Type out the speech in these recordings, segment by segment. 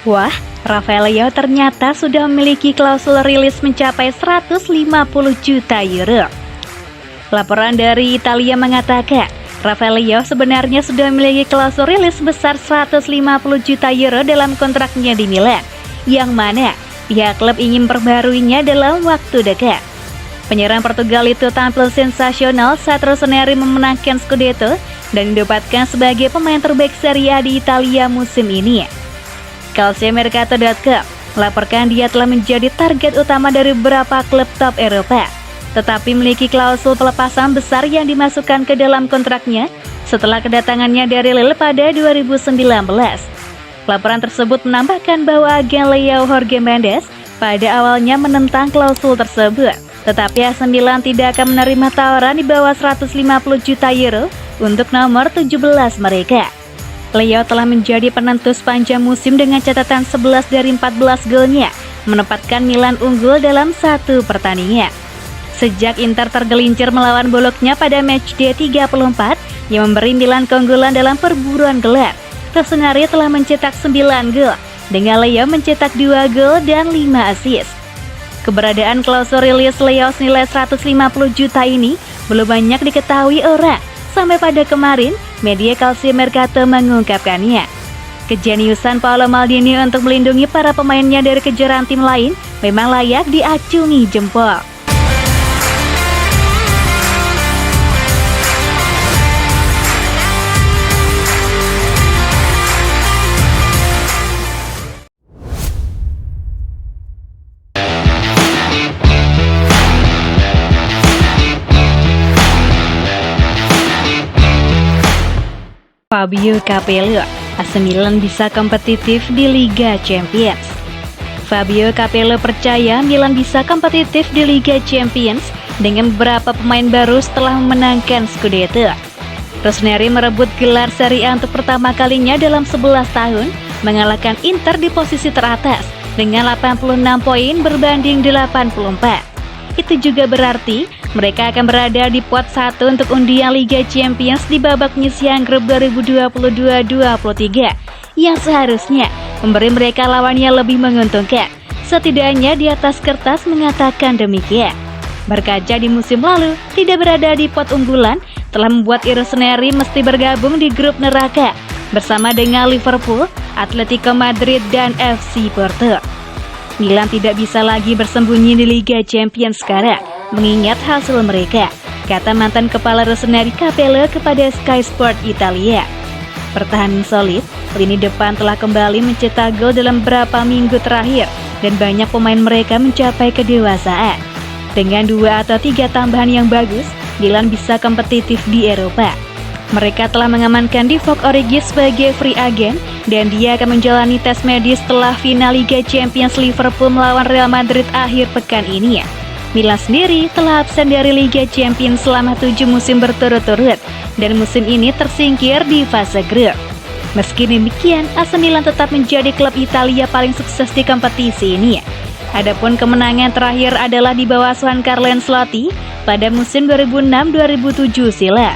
Wah, Rafael Leao ternyata sudah memiliki klausul rilis mencapai 150 juta euro. Laporan dari Italia mengatakan, Rafael Leao sebenarnya sudah memiliki klausul rilis sebesar 150 juta euro dalam kontraknya di Milan, yang mana pihak klub ingin memperbaharuinya dalam waktu dekat. Penyerang Portugal itu tampil sensasional saat Rossoneri memenangkan Scudetto dan didapatkan sebagai pemain terbaik Serie A di Italia musim ini. Calciomercato.com melaporkan dia telah menjadi target utama dari beberapa klub top Eropa, tetapi memiliki klausul pelepasan besar yang dimasukkan ke dalam kontraknya setelah kedatangannya dari Lille pada 2019. Laporan tersebut menambahkan bahwa agen Leao Jorge Mendes pada awalnya menentang klausul tersebut, tetapi AC Milan tidak akan menerima tawaran di bawah 150 juta euro untuk nomor 17 mereka. Leao telah menjadi penentu sepanjang musim dengan catatan 11 dari 14 golnya, menempatkan Milan unggul dalam satu pertandingan. Sejak Inter tergelincir melawan Bologna pada matchday 34 yang memberi Milan keunggulan dalam perburuan gelar, Rossoneri telah mencetak 9 gol, dengan Leao mencetak 2 gol dan 5 assist. Keberadaan klausul rilis Leao senilai 150 juta ini belum banyak diketahui orang, sampai pada kemarin media Calciomercato mengungkapkannya. Kejeniusan Paolo Maldini untuk melindungi para pemainnya dari kejaran tim lain memang layak diacungi jempol. Fabio Capello, AC Milan bisa kompetitif di Liga Champions. Fabio Capello percaya Milan bisa kompetitif di Liga Champions dengan beberapa pemain baru setelah memenangkan Scudetto. Rossoneri merebut gelar Serie A untuk pertama kalinya dalam 11 tahun, mengalahkan Inter di posisi teratas dengan 86 poin berbanding 84. Itu juga berarti mereka akan berada di pot 1 untuk undian Liga Champions di babak penyisihan grup 2022-23 yang seharusnya memberi mereka lawan yang lebih menguntungkan. Setidaknya di atas kertas mengatakan demikian. Berkaca di musim lalu tidak berada di pot unggulan telah membuat Rossoneri mesti bergabung di grup neraka bersama dengan Liverpool, Atletico Madrid, dan FC Porto. Milan tidak bisa lagi bersembunyi di Liga Champions sekarang, mengingat hasil mereka, kata mantan kepala Rossoneri Capello kepada Sky Sport Italia. Pertahanan solid, lini depan telah kembali mencetak gol dalam beberapa minggu terakhir, dan banyak pemain mereka mencapai kedewasaan. Dengan 2 atau 3 tambahan yang bagus, Milan bisa kompetitif di Eropa. Mereka telah mengamankan Divock Origi sebagai free agent dan dia akan menjalani tes medis setelah final Liga Champions Liverpool melawan Real Madrid akhir pekan ini. Milan sendiri telah absen dari Liga Champions selama 7 musim berturut-turut dan musim ini tersingkir di fase grup. Meski demikian, AC Milan tetap menjadi klub Italia paling sukses di kompetisi ini. Adapun kemenangan terakhir adalah di bawah asuhan Carlo Ancelotti pada musim 2006-2007 silam.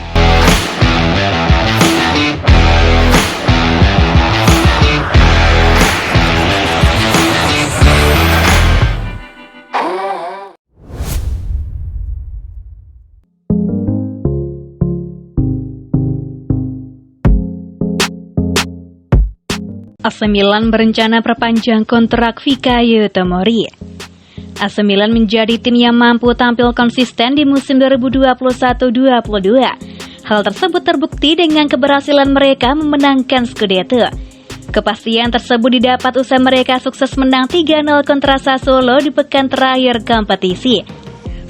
AC Milan berencana perpanjang kontrak Fikayo Tomori. AC Milan menjadi tim yang mampu tampil konsisten di musim 2021-22. Hal tersebut terbukti dengan keberhasilan mereka memenangkan Scudetto. Kepastian tersebut didapat usai mereka sukses menang 3-0 kontra Sassuolo di pekan terakhir kompetisi.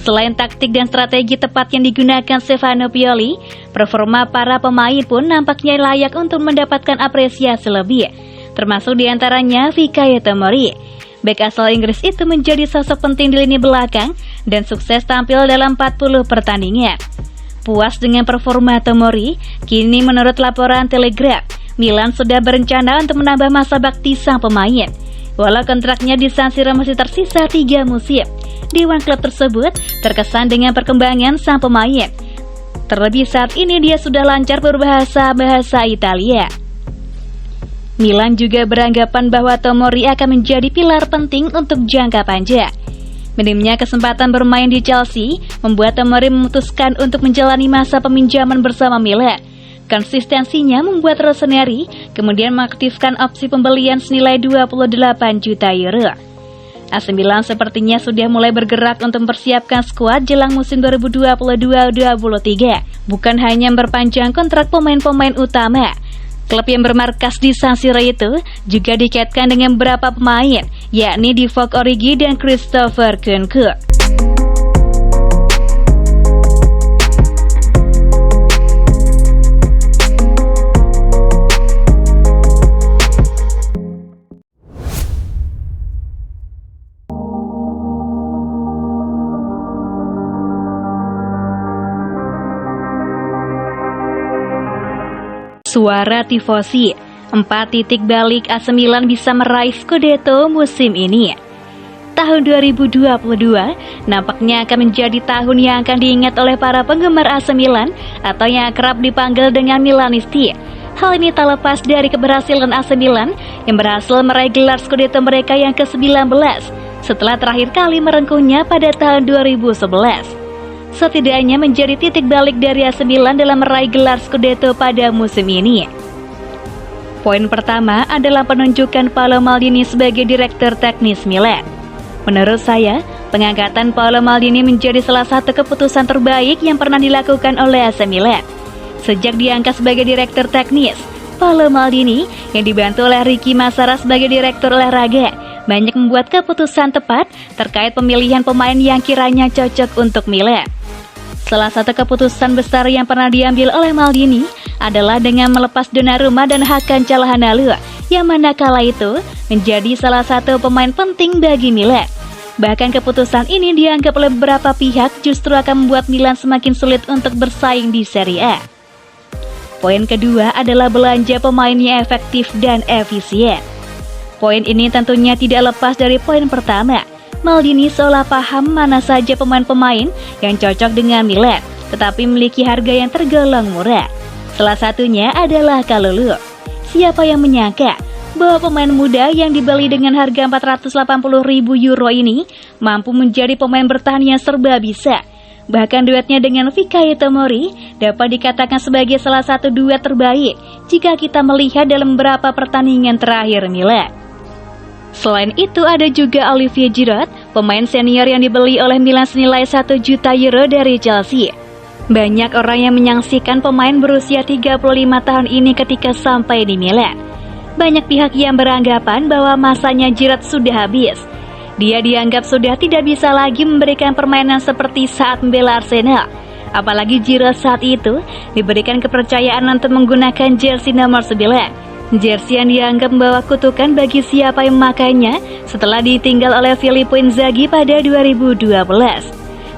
Selain taktik dan strategi tepat yang digunakan Stefano Pioli, performa para pemain pun nampaknya layak untuk mendapatkan apresiasi lebih, termasuk diantaranya Fikayo Tomori. Bek asal Inggris itu menjadi sosok penting di lini belakang dan sukses tampil dalam 40 pertandingan. Puas dengan performa Tomori, kini menurut laporan Telegraph, Milan sudah berencana untuk menambah masa bakti sang pemain. Walau kontraknya di San Siro masih tersisa 3 musim, Dewan klub tersebut terkesan dengan perkembangan sang pemain. Terlebih saat ini dia sudah lancar berbahasa Italia. Milan juga beranggapan bahwa Tomori akan menjadi pilar penting untuk jangka panjang. Minimnya kesempatan bermain di Chelsea membuat Tomori memutuskan untuk menjalani masa peminjaman bersama Milan. Konsistensinya membuat Rossoneri kemudian mengaktifkan opsi pembelian senilai 28 juta euro. AC Milan sepertinya sudah mulai bergerak untuk mempersiapkan skuad jelang musim 2022-2023, bukan hanya memperpanjang kontrak pemain-pemain utama. Klub yang bermarkas di San Siro itu juga dikaitkan dengan beberapa pemain, yakni Divock Origi dan Christopher Nkunku. Suara tifosi, 4 titik balik AC Milan bisa meraih Scudetto musim ini. Tahun 2022 nampaknya akan menjadi tahun yang akan diingat oleh para penggemar AC Milan atau yang akrab dipanggil dengan Milanisti. Hal ini tak lepas dari keberhasilan AC Milan yang berhasil meraih gelar Scudetto mereka yang ke-19 setelah terakhir kali merengkuhnya pada tahun 2011. Setidaknya menjadi titik balik dari AC Milan dalam meraih gelar Scudetto pada musim ini. Poin pertama adalah penunjukan Paolo Maldini sebagai direktur teknis Milan. Menurut saya, pengangkatan Paolo Maldini menjadi salah satu keputusan terbaik yang pernah dilakukan oleh AC Milan. Sejak diangkat sebagai direktur teknis, Paolo Maldini yang dibantu oleh Ricky Massara sebagai direktur olahraga banyak membuat keputusan tepat terkait pemilihan pemain yang kiranya cocok untuk Milan. Salah satu keputusan besar yang pernah diambil oleh Maldini adalah dengan melepas Donnarumma dan Hakan Calhanoglu yang mana kala itu menjadi salah satu pemain penting bagi Milan. Bahkan keputusan ini dianggap oleh beberapa pihak justru akan membuat Milan semakin sulit untuk bersaing di Serie A. Poin kedua adalah belanja pemain yang efektif dan efisien. Poin ini tentunya tidak lepas dari poin pertama. Maldini seolah paham mana saja pemain-pemain yang cocok dengan Milan, tetapi memiliki harga yang tergolong murah. Salah satunya adalah Kalulu. Siapa yang menyangka bahwa pemain muda yang dibeli dengan harga 480.000 euro ini mampu menjadi pemain bertahan yang serba bisa. Bahkan duetnya dengan Fikayo Tomori dapat dikatakan sebagai salah satu duet terbaik jika kita melihat dalam beberapa pertandingan terakhir Milan. Selain itu ada juga Olivier Giroud, pemain senior yang dibeli oleh Milan senilai 1 juta euro dari Chelsea. Banyak orang yang menyaksikan pemain berusia 35 tahun ini ketika sampai di Milan. Banyak pihak yang beranggapan bahwa masanya Giroud sudah habis. Dia dianggap sudah tidak bisa lagi memberikan permainan seperti saat membela Arsenal. Apalagi Giroud saat itu diberikan kepercayaan untuk menggunakan jersey nomor 9. Jersey yang dianggap membawa kutukan bagi siapa yang memakainya setelah ditinggal oleh Filippo Inzaghi pada 2012.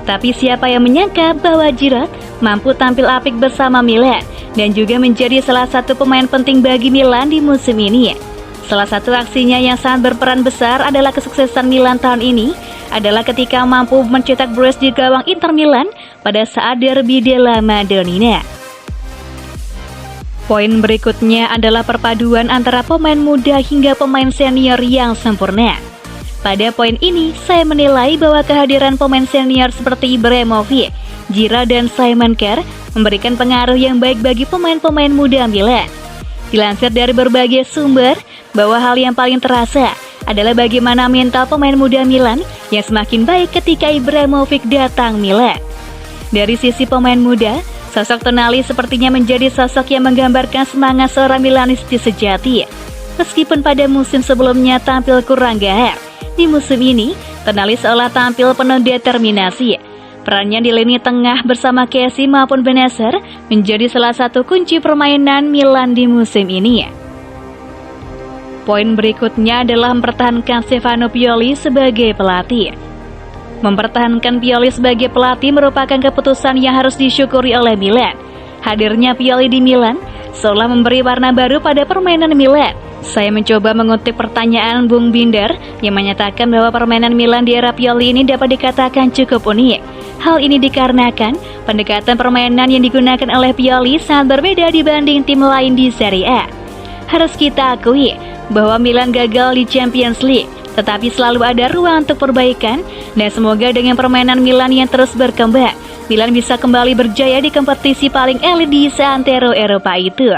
Tapi siapa yang menyangka bahwa Giroud mampu tampil apik bersama Milan dan juga menjadi salah satu pemain penting bagi Milan di musim ini. Salah satu aksinya yang sangat berperan besar adalah kesuksesan Milan tahun ini adalah ketika mampu mencetak brace di gawang Inter Milan pada saat derby della Madonnina. Poin berikutnya adalah perpaduan antara pemain muda hingga pemain senior yang sempurna. Pada poin ini, saya menilai bahwa kehadiran pemain senior seperti Ibrahimovic, Giroud dan Simon Kjær memberikan pengaruh yang baik bagi pemain-pemain muda Milan. Dilansir dari berbagai sumber, bahwa hal yang paling terasa adalah bagaimana mental pemain muda Milan yang semakin baik ketika Ibrahimovic datang Milan. Dari sisi pemain muda, sosok Tonali sepertinya menjadi sosok yang menggambarkan semangat seorang Milanisti sejati. Meskipun pada musim sebelumnya tampil kurang gahar, di musim ini Tonali seolah tampil penuh determinasi. Perannya di lini tengah bersama Kessie maupun Benacer menjadi salah satu kunci permainan Milan di musim ini. Poin berikutnya adalah mempertahankan Stefano Pioli sebagai pelatih. Mempertahankan Pioli sebagai pelatih merupakan keputusan yang harus disyukuri oleh Milan. Hadirnya Pioli di Milan seolah memberi warna baru pada permainan Milan. Saya mencoba mengutip pertanyaan Bung Binder yang menyatakan bahwa permainan Milan di era Pioli ini dapat dikatakan cukup unik. Hal ini dikarenakan pendekatan permainan yang digunakan oleh Pioli sangat berbeda dibanding tim lain di Serie A. Harus kita akui bahwa Milan gagal di Champions League, tetapi selalu ada ruang untuk perbaikan, dan semoga dengan permainan Milan yang terus berkembang, Milan bisa kembali berjaya di kompetisi paling elit di seantero Eropa itu.